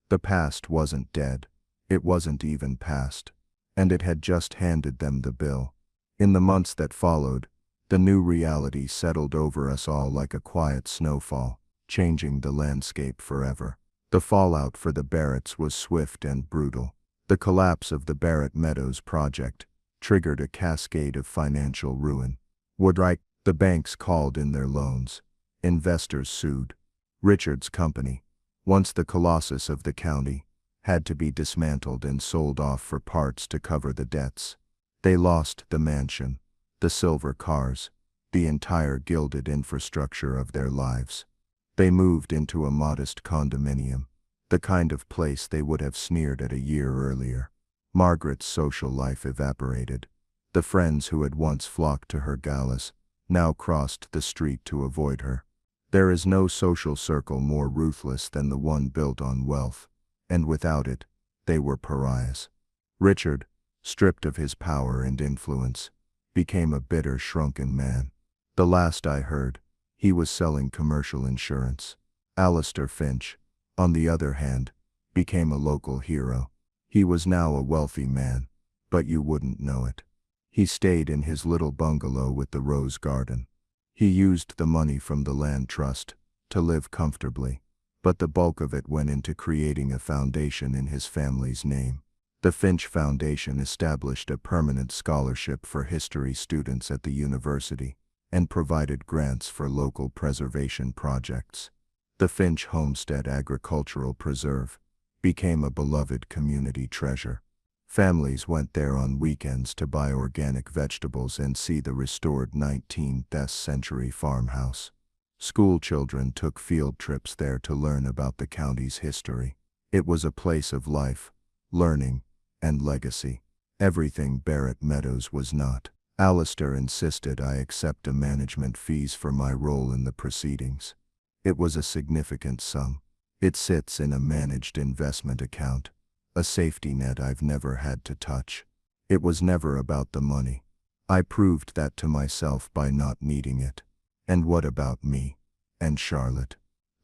The past wasn't dead. It wasn't even past. And it had just handed them the bill. In the months that followed, the new reality settled over us all like a quiet snowfall, changing the landscape forever. The fallout for the Barretts was swift and brutal. The collapse of the Barrett Meadows project triggered a cascade of financial ruin. Woodright, the banks called in their loans. Investors sued. Richard's company, once the colossus of the county, had to be dismantled and sold off for parts to cover the debts. They lost the mansion, the silver cars, the entire gilded infrastructure of their lives. They moved into a modest condominium, the kind of place they would have sneered at a year earlier. Margaret's social life evaporated. The friends who had once flocked to her galas now crossed the street to avoid her. There is no social circle more ruthless than the one built on wealth, and without it, they were pariahs. Richard, stripped of his power and influence, became a bitter, shrunken man. The last I heard, he was selling commercial insurance. Alistair Finch, on the other hand, became a local hero. He was now a wealthy man, but you wouldn't know it. He stayed in his little bungalow with the rose garden. He used the money from the land trust to live comfortably, but the bulk of it went into creating a foundation in his family's name. The Finch Foundation established a permanent scholarship for history students at the university and provided grants for local preservation projects. The Finch Homestead Agricultural Preserve became a beloved community treasure. Families went there on weekends to buy organic vegetables and see the restored 19th century farmhouse. School children took field trips there to learn about the county's history. It was a place of life, learning, and legacy. Everything Barrett Meadows was not. Alistair insisted I accept a management fees for my role in the proceedings. It was a significant sum. It sits in a managed investment account, a safety net I've never had to touch. It was never about the money. I proved that to myself by not needing it. And what about me and Charlotte?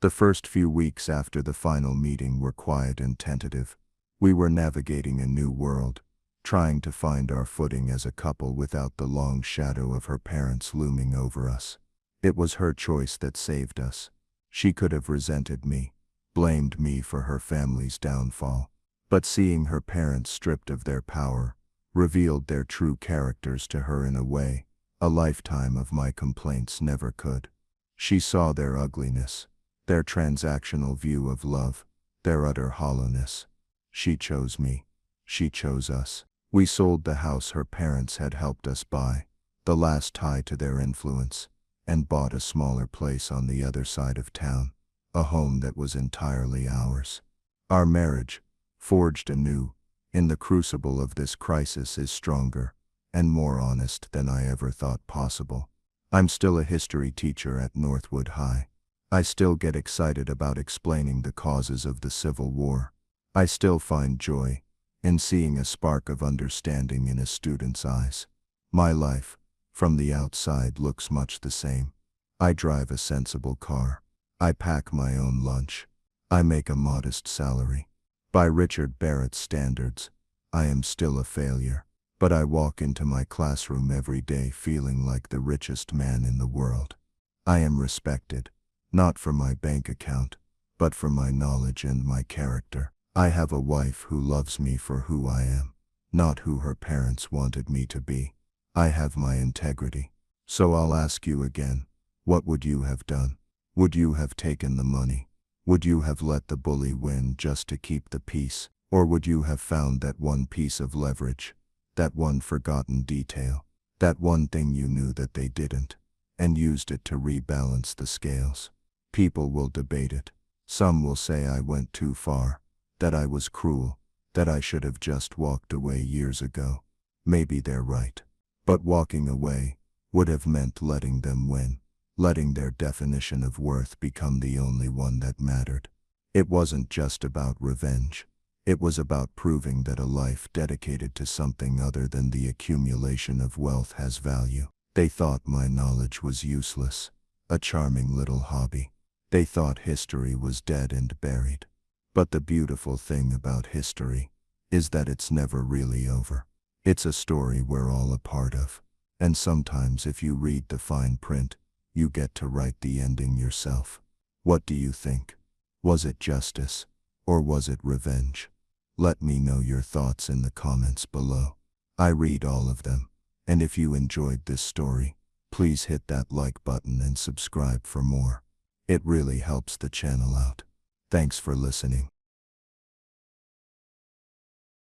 The first few weeks after the final meeting were quiet and tentative. We were navigating a new world, trying to find our footing as a couple without the long shadow of her parents looming over us. It was her choice that saved us. She could have resented me, blamed me for her family's downfall. But seeing her parents stripped of their power revealed their true characters to her in a way a lifetime of my complaints never could. She saw their ugliness, their transactional view of love, their utter hollowness. She chose me. She chose us. We sold the house her parents had helped us buy, the last tie to their influence, and bought a smaller place on the other side of town, a home that was entirely ours. Our marriage, forged anew in the crucible of this crisis, is stronger and more honest than I ever thought possible. I'm still a history teacher at Northwood High. I still get excited about explaining the causes of the Civil War. I still find joy in seeing a spark of understanding in a student's eyes. My life, from the outside, looks much the same. I drive a sensible car. I pack my own lunch. I make a modest salary. By Richard Barrett's standards, I am still a failure, but I walk into my classroom every day feeling like the richest man in the world. I am respected, not for my bank account, but for my knowledge and my character. I have a wife who loves me for who I am, not who her parents wanted me to be. I have my integrity. So I'll ask you again, what would you have done? Would you have taken the money? Would you have let the bully win just to keep the peace? Or would you have found that one piece of leverage, that one forgotten detail, that one thing you knew that they didn't, and used it to rebalance the scales? People will debate it. Some will say I went too far, that I was cruel, that I should have just walked away years ago. Maybe they're right. But walking away would have meant letting them win, letting their definition of worth become the only one that mattered. It wasn't just about revenge. It was about proving that a life dedicated to something other than the accumulation of wealth has value. They thought my knowledge was useless, a charming little hobby. They thought history was dead and buried. But the beautiful thing about history is that it's never really over. It's a story we're all a part of. And sometimes if you read the fine print, you get to write the ending yourself. What do you think? Was it justice, or was it revenge? Let me know your thoughts in the comments below. I read all of them. And if you enjoyed this story, please hit that like button and subscribe for more. It really helps the channel out. Thanks for listening.